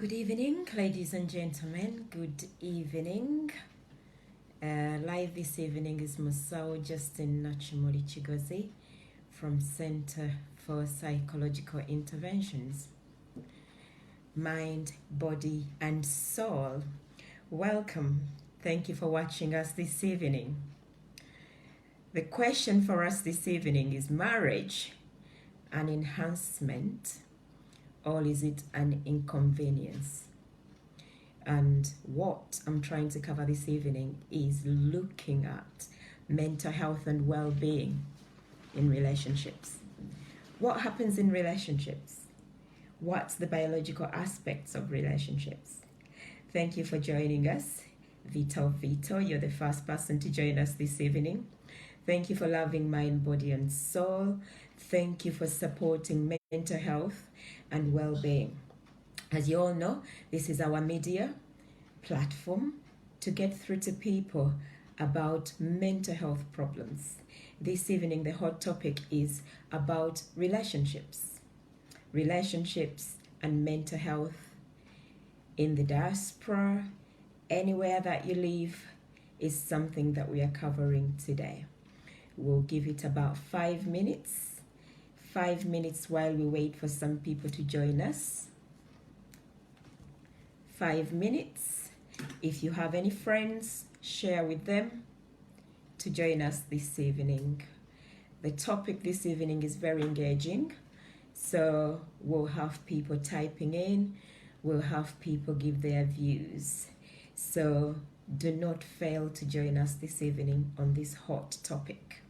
Good evening, ladies and gentlemen. Good evening. Live this evening is Musawo Justine Nakimuli Kigozi from Center for Psychological Interventions. Mind, body, and soul. Welcome. Thank you for watching us this evening. The question for us this evening is marriage an enhancement, or is it an inconvenience? And what I'm trying to cover this evening is looking at mental health and well-being in relationships. What happens in relationships? What's the biological aspects of relationships? Thank you for joining us. Vito, you're the first person to join us this evening. Thank you for loving mind, body, and soul. Thank you for supporting mental health and well-being. As you all know, this is our media platform to get through to people about mental health problems. This evening, the hot topic is about relationships and mental health in the diaspora, anywhere that you live, is something that we are covering today. We'll give it about 5 minutes. 5 minutes while we wait for some people to join us. 5 minutes. If you have any friends, share with them to join us this evening. The topic this evening is very engaging, so we'll have people typing in, we'll have people give their views. So do not fail to join us this evening on this hot topic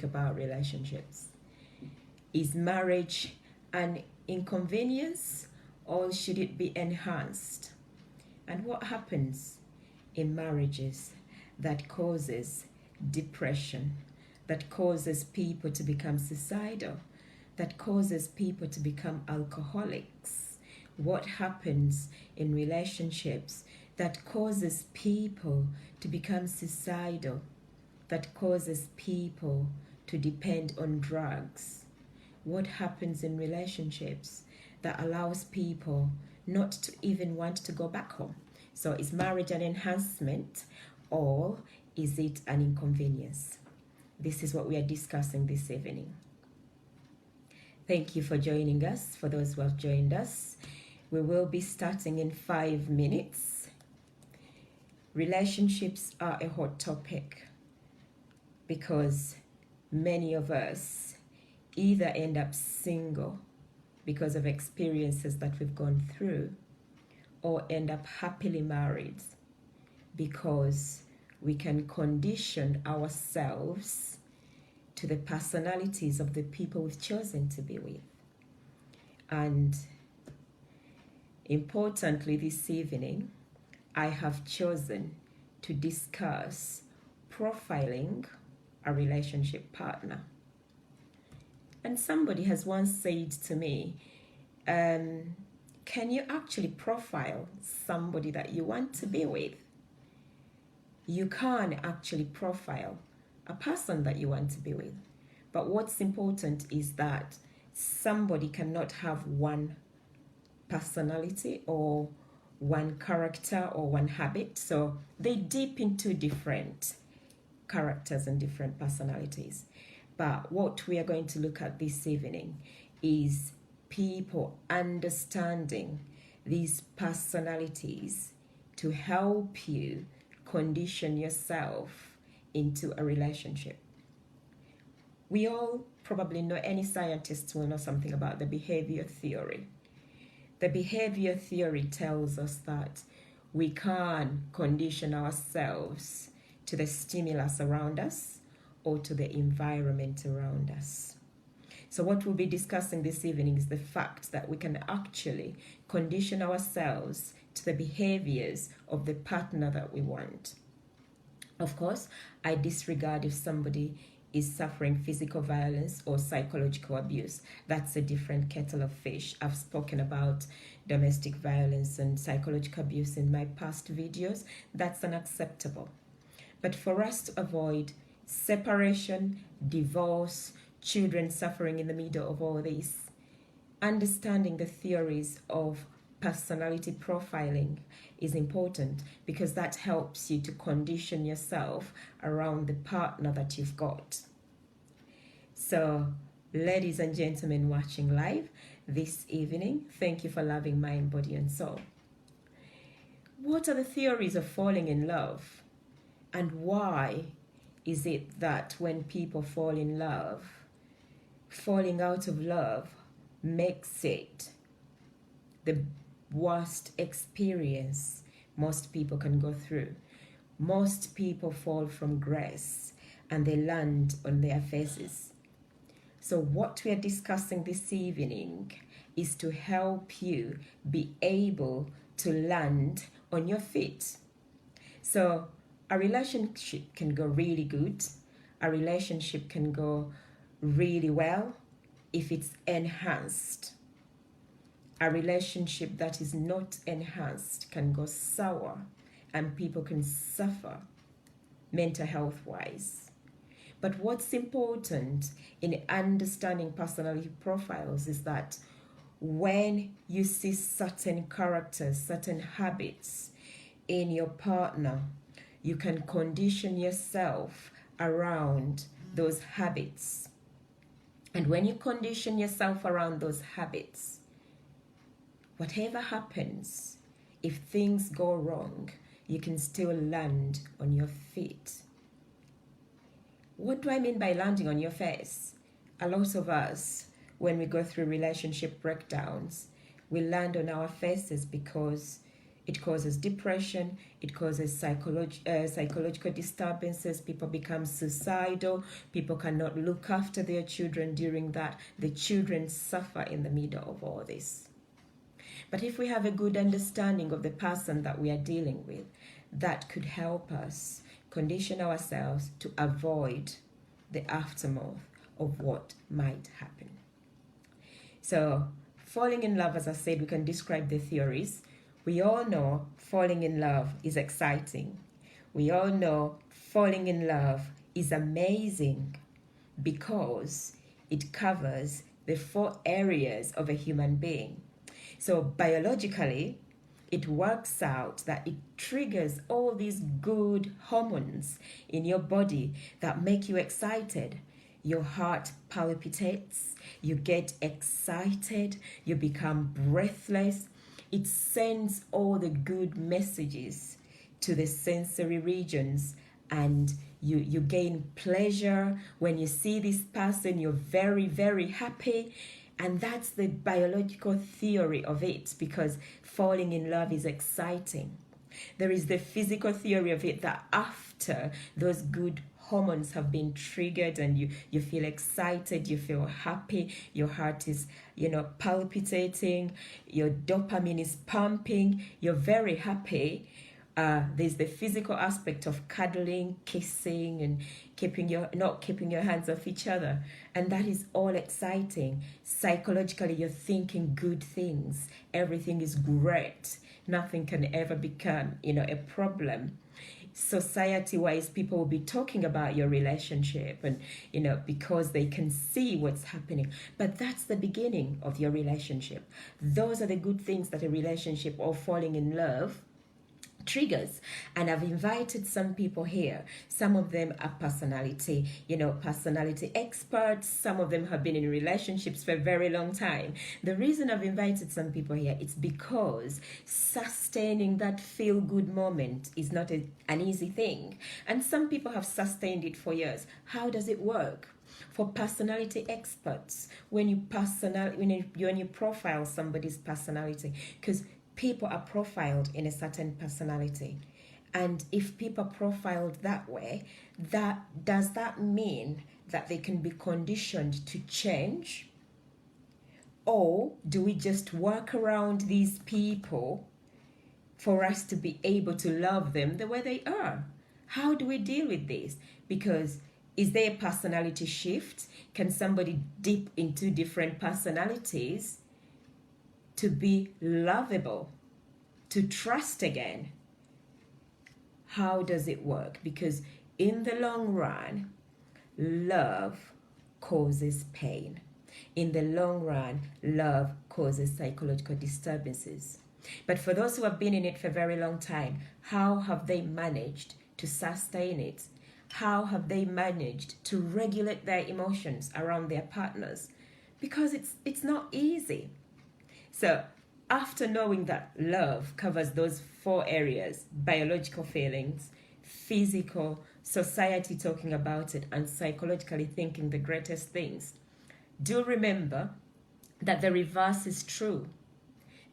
about relationships. Is marriage an inconvenience, or should it be enhanced? And what happens in marriages that causes depression, that causes people to become suicidal, that causes people to become alcoholics? What happens in relationships that causes people to become suicidal, that causes people to depend on drugs? What happens in relationships that allows people not to even want to go back home? So is marriage an enhancement, or is it an inconvenience? This is what we are discussing this evening. Thank you for joining us. For those who have joined us, we will be starting in 5 minutes. Relationships are a hot topic because many of us either end up single because of experiences that we've gone through, or end up happily married because we can condition ourselves to the personalities of the people we've chosen to be with. And importantly, this evening, I have chosen to discuss profiling a relationship partner. And somebody has once said to me, can you actually profile somebody that you want to be with? You can't actually profile a person that you want to be with. But what's important is that somebody cannot have one personality or one character or one habit. So they dip into different characters and different personalities. But what we are going to look at this evening is people understanding these personalities to help you condition yourself into a relationship. We all probably know, any scientists will know something about the behavior theory. The behavior theory tells us that we can condition ourselves to the stimulus around us or to the environment around us. So what we'll be discussing this evening is the fact that we can actually condition ourselves to the behaviors of the partner that we want. Of course, I disregard if somebody is suffering physical violence or psychological abuse. That's a different kettle of fish. I've spoken about domestic violence and psychological abuse in my past videos. That's unacceptable. But for us to avoid separation, divorce, children suffering in the middle of all this, understanding the theories of personality profiling is important, because that helps you to condition yourself around the partner that you've got. So, ladies and gentlemen watching live this evening, thank you for loving mind, body, and soul. What are the theories of falling in love? And why is it that when people fall in love, falling out of love makes it the worst experience most people can go through? Most people fall from grace and they land on their faces. So what we are discussing this evening is to help you be able to land on your feet. So a relationship can go really good. A relationship can go really well if it's enhanced. A relationship that is not enhanced can go sour, and people can suffer mental health wise. But what's important in understanding personality profiles is that when you see certain characters, certain habits in your partner, you can condition yourself around those habits. And when you condition yourself around those habits, whatever happens, if things go wrong, you can still land on your feet. What do I mean by landing on your face? A lot of us, when we go through relationship breakdowns, we land on our faces because it causes depression, it causes psychological disturbances, people become suicidal, people cannot look after their children during that. The children suffer in the middle of all this. But if we have a good understanding of the person that we are dealing with, that could help us condition ourselves to avoid the aftermath of what might happen. So, falling in love, as I said, we can describe the theories. We all know falling in love is exciting. We all know falling in love is amazing because it covers the 4 areas of a human being. So biologically, it works out that it triggers all these good hormones in your body that make you excited. Your heart palpitates, you get excited, you become breathless. It sends all the good messages to the sensory regions, and you gain pleasure. When you see this person, you're very, very happy. And that's the biological theory of it, because falling in love is exciting. There is the physical theory of it, that after those good hormones have been triggered and you feel excited, you feel happy, your heart is, palpitating, your dopamine is pumping, you're very happy. There's the physical aspect of cuddling, kissing, and not keeping your hands off each other, and that is all exciting. Psychologically, you're thinking good things. Everything is great. Nothing can ever become, a problem. Society-wise, people will be talking about your relationship, and because they can see what's happening. But that's the beginning of your relationship. Those are the good things that a relationship or falling in love triggers. And I've invited some people here. Some of them are personality experts. Some of them have been in relationships for a very long time. The reason I've invited some people here, it's because sustaining that feel-good moment is not an easy thing. And some people have sustained it for years. How does it work? For personality experts, when you profile somebody's personality, because people are profiled in a certain personality, and if people are profiled that way, does that mean that they can be conditioned to change? Or do we just work around these people for us to be able to love them the way they are? How do we deal with this? Because is there a personality shift? Can somebody dip into different personalities to be lovable, to trust again? How does it work? Because in the long run, love causes pain. In the long run, love causes psychological disturbances. But for those who have been in it for a very long time, how have they managed to sustain it? How have they managed to regulate their emotions around their partners? Because it's not easy. So after knowing that love covers those 4 areas, biological feelings, physical, society talking about it, and psychologically thinking the greatest things, do remember that the reverse is true.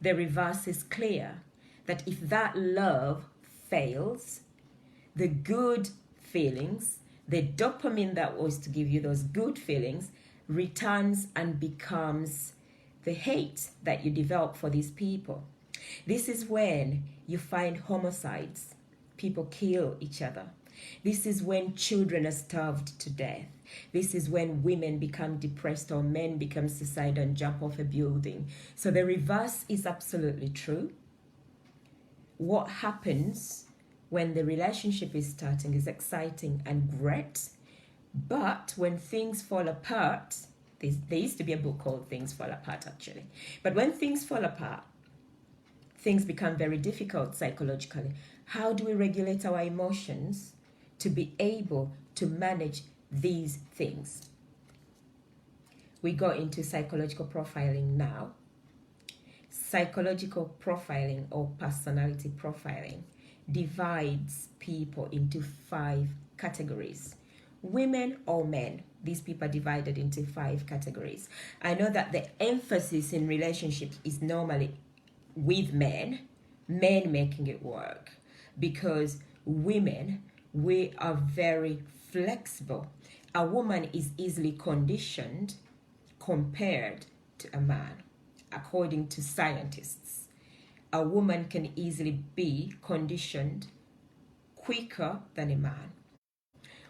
The reverse is clear, that if that love fails, the good feelings, the dopamine that was to give you those good feelings, returns and becomes the hate that you develop for these people. This is when you find homicides. People kill each other. This is when children are starved to death. This is when women become depressed or men become suicidal and jump off a building. So the reverse is absolutely true. What happens when the relationship is starting is exciting and great. But when things fall apart, there used to be a book called Things Fall Apart, actually. But when things fall apart, things become very difficult psychologically. How do we regulate our emotions to be able to manage these things? We go into psychological profiling now. Psychological profiling or personality profiling divides people into 5 categories. Women or men, these people are divided into 5 categories. I know that the emphasis in relationships is normally with men making it work, because women, we are very flexible. A woman is easily conditioned compared to a man, according to scientists. A woman can easily be conditioned quicker than a man.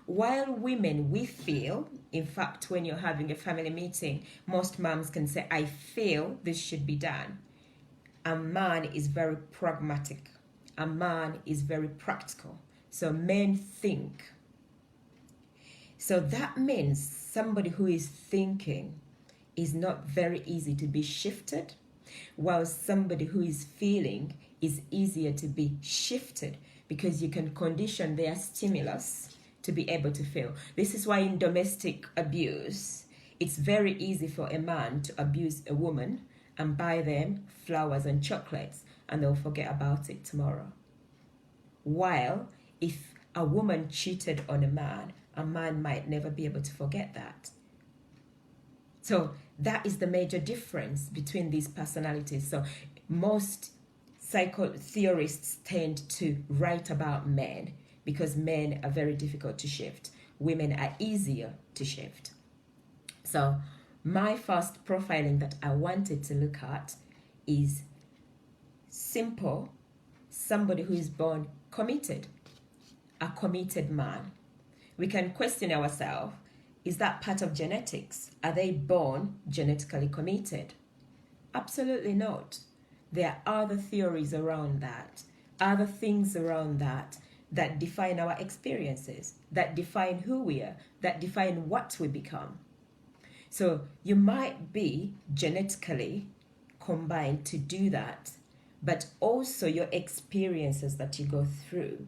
While women, we feel, in fact, when you're having a family meeting, most moms can say, I feel this should be done. A man is very pragmatic. A man is very practical. So men think. So that means somebody who is thinking is not very easy to be shifted, while somebody who is feeling is easier to be shifted, because you can condition their stimulus to be able to feel. This is why in domestic abuse, it's very easy for a man to abuse a woman and buy them flowers and chocolates, and they'll forget about it tomorrow. While if a woman cheated on a man might never be able to forget that. So that is the major difference between these personalities. So most theorists tend to write about men because men are very difficult to shift. Women are easier to shift. So my first profiling that I wanted to look at is simple, somebody who is born committed, a committed man. We can question ourselves, is that part of genetics? Are they born genetically committed? Absolutely not. There are other theories around that, other things around that define our experiences, that define who we are, that define what we become. So you might be genetically combined to do that, but also your experiences that you go through,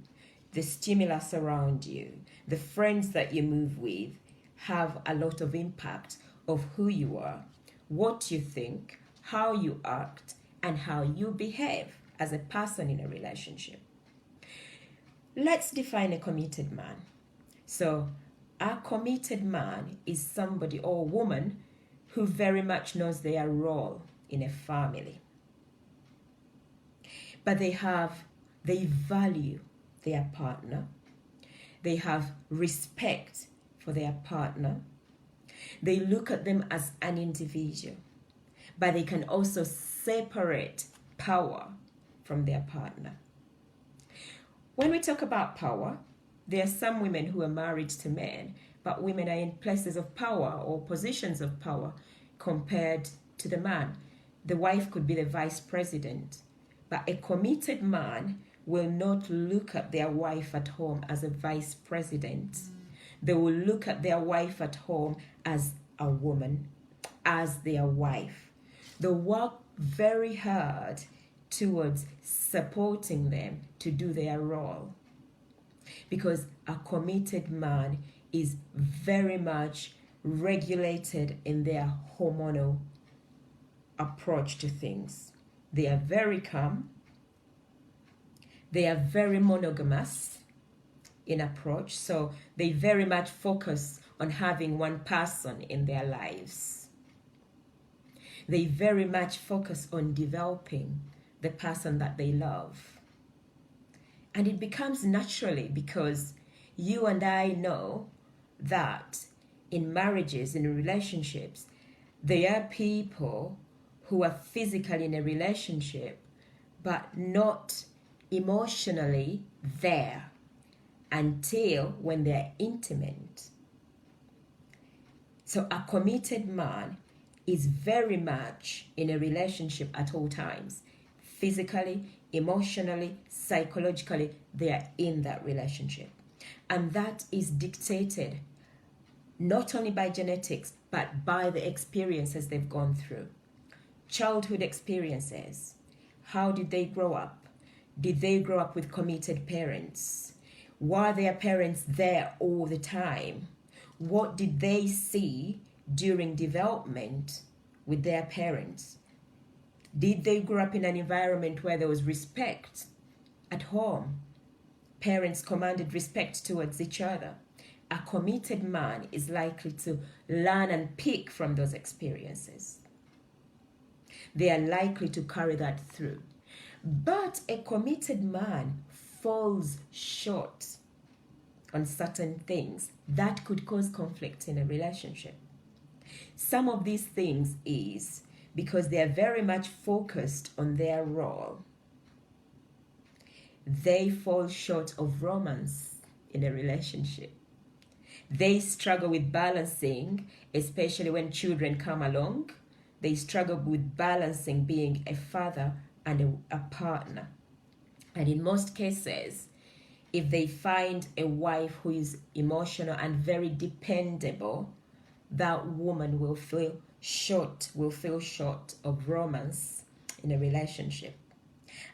the stimulus around you, the friends that you move with have a lot of impact of who you are, what you think, how you act, and how you behave as a person in a relationship. Let's define a committed man. So a committed man is somebody or woman who very much knows their role in a family. But they value their partner. They have respect for their partner. They look at them as an individual, but they can also separate power from their partner. When we talk about power, there are some women who are married to men, but women are in places of power or positions of power compared to the man. The wife could be the vice president, but a committed man will not look at their wife at home as a vice president. They will look at their wife at home as a woman, as their wife. They work very hard towards supporting them to do their role. Because a committed man is very much regulated in their hormonal approach to things. They are very calm. They are very monogamous in approach. So they very much focus on having one person in their lives. They very much focus on developing the person that they love. And it becomes naturally, because you and I know that in marriages, in relationships, there are people who are physically in a relationship but not emotionally there until when they're intimate. So a committed man is very much in a relationship at all times. Physically, emotionally, psychologically, they are in that relationship. And that is dictated not only by genetics, but by the experiences they've gone through. Childhood experiences. How did they grow up? Did they grow up with committed parents? Were their parents there all the time? What did they see during development with their parents? Did they grow up in an environment where there was respect at home? Parents commanded respect towards each other. A committed man is likely to learn and pick from those experiences. They are likely to carry that through. But a committed man falls short on certain things that could cause conflict in a relationship. Some of these things is because they are very much focused on their role. They fall short of romance in a relationship. They struggle with balancing, especially when children come along. They struggle with balancing being a father and a partner. And in most cases, if they find a wife who is emotional and very dependable, that woman will feel short of romance in a relationship.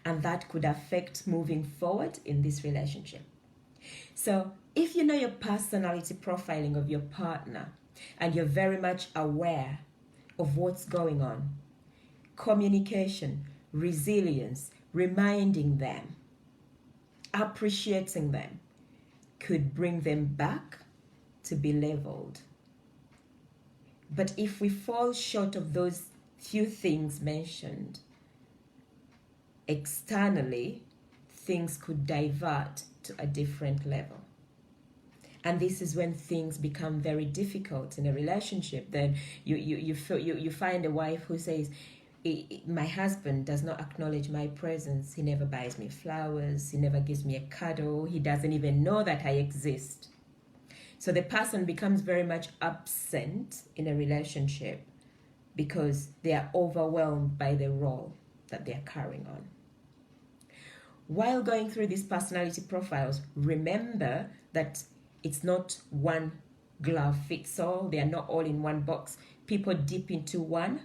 And that could affect moving forward in this relationship. So if you know your personality profiling of your partner and you're very much aware of what's going on, communication, resilience, reminding them, appreciating them could bring them back to be leveled. But if we fall short of those few things mentioned, externally, things could divert to a different level. And this is when things become very difficult in a relationship. Then you find a wife who says, my husband does not acknowledge my presence. He never buys me flowers. He never gives me a cuddle. He doesn't even know that I exist. So the person becomes very much absent in a relationship because they are overwhelmed by the role that they are carrying on. While going through these personality profiles, remember that it's not one glove fits all. They are not all in one box. People dip into one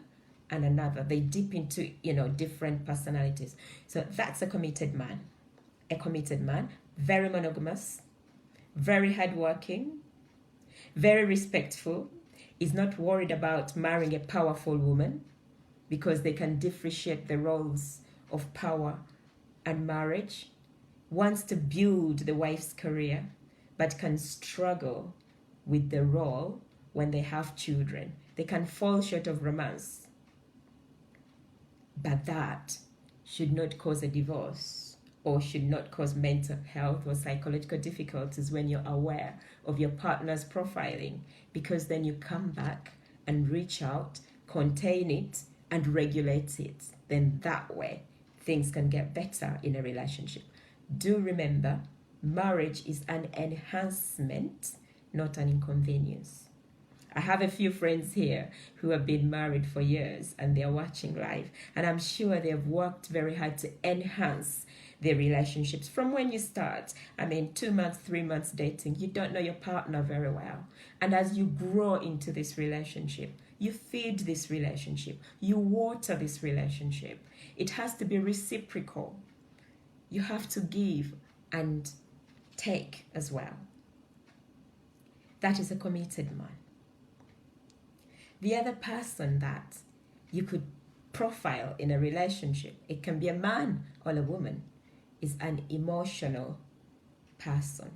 and another. They dip into, different personalities. So that's a committed man. A committed man, very monogamous, very hardworking, very respectful, is not worried about marrying a powerful woman because they can differentiate the roles of power and marriage, wants to build the wife's career, but can struggle with the role when they have children. They can fall short of romance. But that should not cause a divorce or should not cause mental health or psychological difficulties when you're aware of your partner's profiling, because then you come back and reach out, contain it, and regulate it. Then that way, things can get better in a relationship. Do remember, marriage is an enhancement, not an inconvenience. I have a few friends here who have been married for years and they're watching live, and I'm sure they've worked very hard to enhance their relationships from when you start. 2 months, 3 months dating, you don't know your partner very well. And as you grow into this relationship, You feed this relationship. You water this relationship. It has to be reciprocal. You have to give and take as well. That is a committed man. The other person that you could profile in a relationship, it can be a man or a woman, is an emotional person.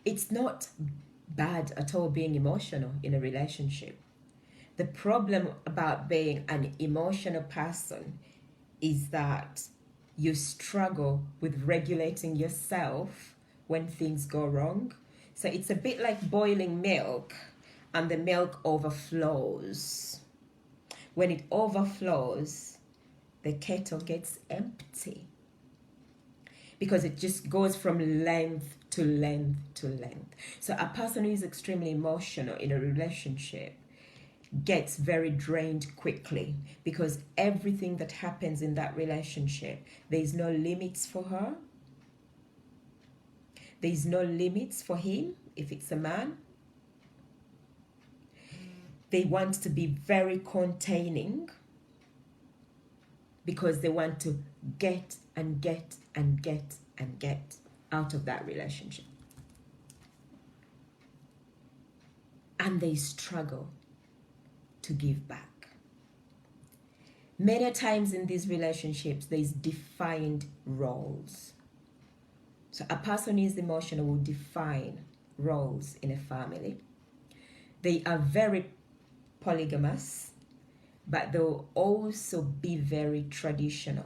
It's not bad at all being emotional in a relationship. The problem about being an emotional person is that you struggle with regulating yourself when things go wrong. So it's a bit like boiling milk and the milk overflows. When it overflows, the kettle gets empty because it just goes from length to length to length. So a person who is extremely emotional in a relationship gets very drained quickly because everything that happens in that relationship, there's no limits for her. There's no limits for him if it's a man. They want to be very containing because they want to get and get and get and get out of that relationship. And they struggle to give back. Many times in these relationships, there's defined roles. So a person who is emotional will define roles in a family. They are very polygamous, but they'll also be very traditional.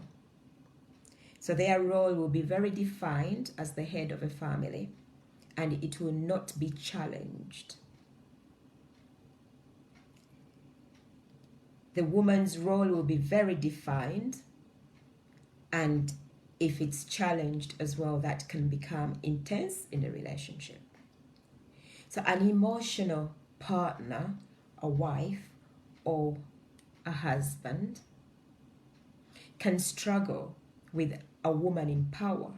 So their role will be very defined as the head of a family, and it will not be challenged. The woman's role will be very defined, and if it's challenged as well, that can become intense in a relationship. So an emotional partner, a wife or a husband, can struggle with a woman in power.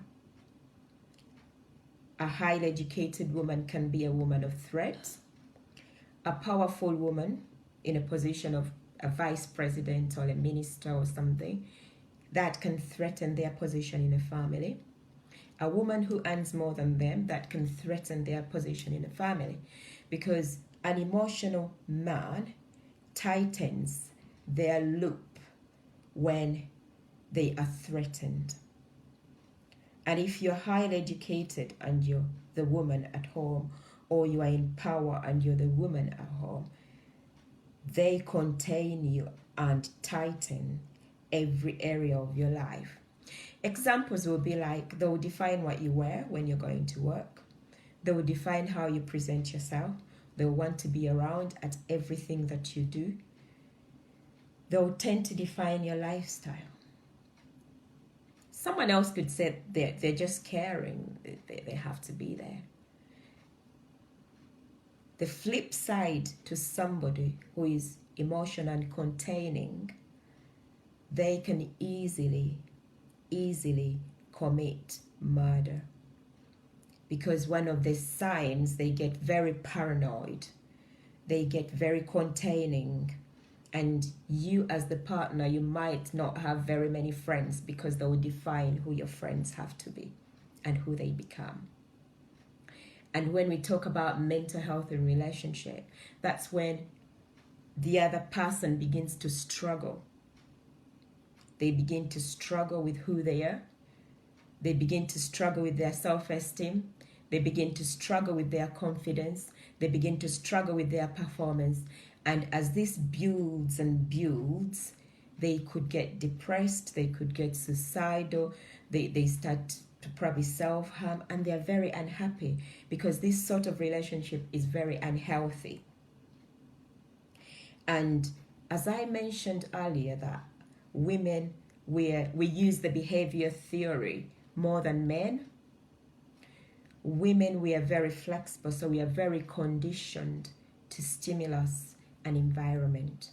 A highly educated woman can be a woman of threat. A powerful woman in a position of a vice president or a minister or something, that can threaten their position in a family. A woman who earns more than them, that can threaten their position in a family, because an emotional man tightens their loop when they are threatened. And if you're highly educated and you're the woman at home, or you are in power and you're the woman at home, they contain you and tighten every area of your life. Examples will be like, they will define what you wear when you're going to work. They will define how you present yourself. They will want to be around at everything that you do. They will tend to define your lifestyle. Someone else could say they're just caring. They have to be there. The flip side to somebody who is emotional and containing, they can easily commit murder. Because one of the signs, they get very paranoid. They get very containing. And you as the partner, you might not have very many friends because they will define who your friends have to be and who they become. And when we talk about mental health in relationship, that's when the other person begins to struggle. They begin to struggle with who they are. They begin to struggle with their self-esteem. They begin to struggle with their confidence. They begin to struggle with their performance. And as this builds and builds, they could get depressed. They could get suicidal. They start to probably self-harm, and they're very unhappy because this sort of relationship is very unhealthy. And as I mentioned earlier, that women, we use the behavior theory more than men. Women, we are very flexible, so we are very conditioned to stimulus and environment.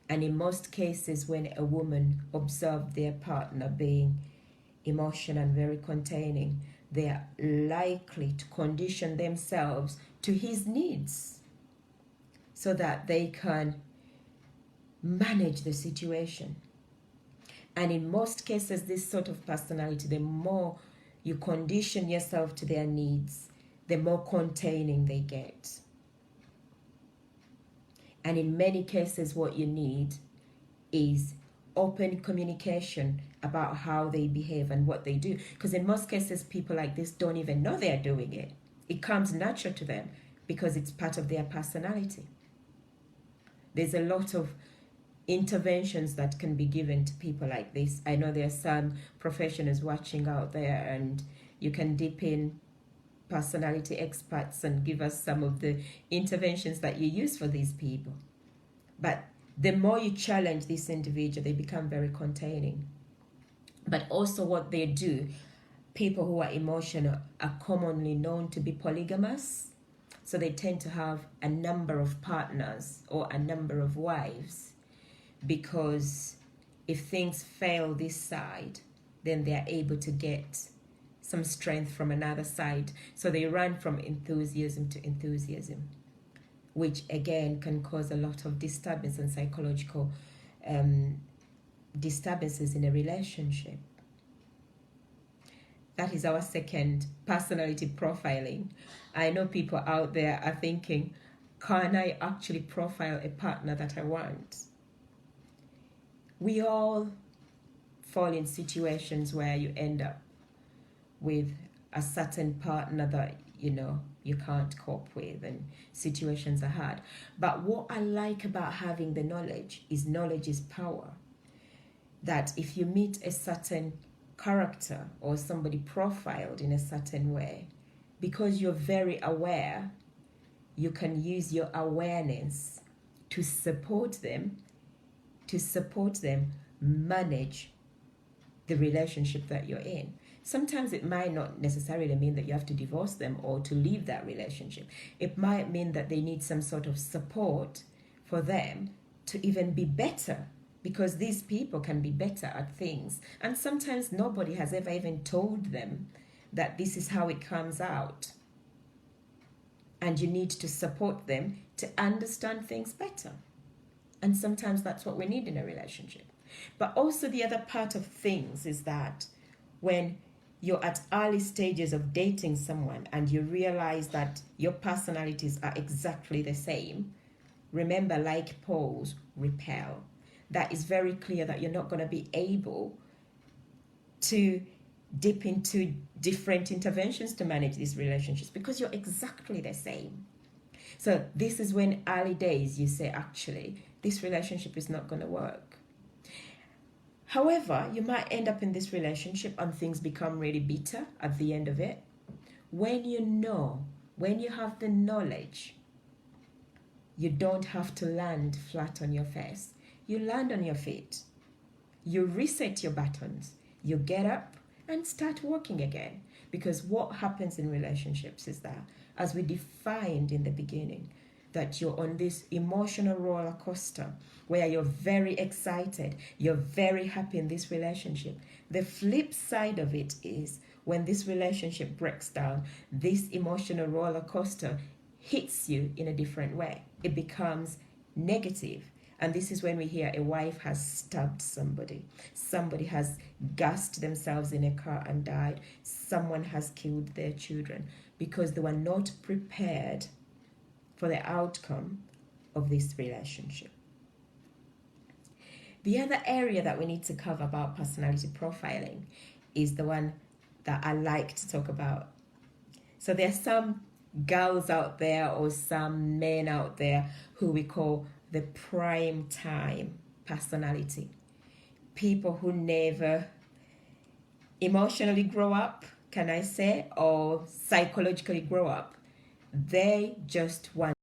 And in most cases, when a woman observes their partner being emotional and very containing, they are likely to condition themselves to his needs. So so that they can manage the situation. And in most cases, this sort of personality, the more you condition yourself to their needs, the more containing they get. And in many cases, what you need is open communication about how they behave and what they do. Because in most cases, people like this don't even know they're doing it. It comes natural to them because it's part of their personality. There's a lot of interventions that can be given to people like this. I know there are some professionals watching out there, and you can dip in personality experts and give us some of the interventions that you use for these people. But the more you challenge this individual, they become very containing. But also what they do, people who are emotional are commonly known to be polygamous. So they tend to have a number of partners or a number of wives, because if things fail this side, then they are able to get some strength from another side. So they run from enthusiasm to enthusiasm, which again can cause a lot of disturbance and psychological disturbances in a relationship. That is our second, personality profiling. I know people out there are thinking, can I actually profile a partner that I want? We all fall in situations where you end up with a certain partner that you can't cope with, and situations are hard. But what I like about having the knowledge is power. That if you meet a certain character or somebody profiled in a certain way, because you're very aware, you can use your awareness to support them manage the relationship that you're in. Sometimes it might not necessarily mean that you have to divorce them or to leave that relationship. It might mean that they need some sort of support for them to even be better, because these people can be better at things. And sometimes nobody has ever even told them that this is how it comes out. And you need to support them to understand things better. And sometimes that's what we need in a relationship. But also the other part of things is that when you're at early stages of dating someone and you realize that your personalities are exactly the same, remember, like poles repel. That is very clear that you're not going to be able to dip into different interventions to manage these relationships because you're exactly the same. So this is when early days you say, actually, this relationship is not going to work. However, you might end up in this relationship and things become really bitter at the end of it. When you have the knowledge, you don't have to land flat on your face. You land on your feet. You reset your buttons. You get up and start working again. Because what happens in relationships is that, as we defined in the beginning, that you're on this emotional roller coaster where you're very excited, you're very happy in this relationship. The flip side of it is when this relationship breaks down, this emotional roller coaster hits you in a different way. It becomes negative. And this is when we hear a wife has stabbed somebody. Somebody has gassed themselves in a car and died. Someone has killed their children because they were not prepared for the outcome of this relationship. The other area that we need to cover about personality profiling is the one that I like to talk about. So there's some girls out there or some men out there who we call the prime time personality. People who never emotionally grow up, can I say, or psychologically grow up. They just want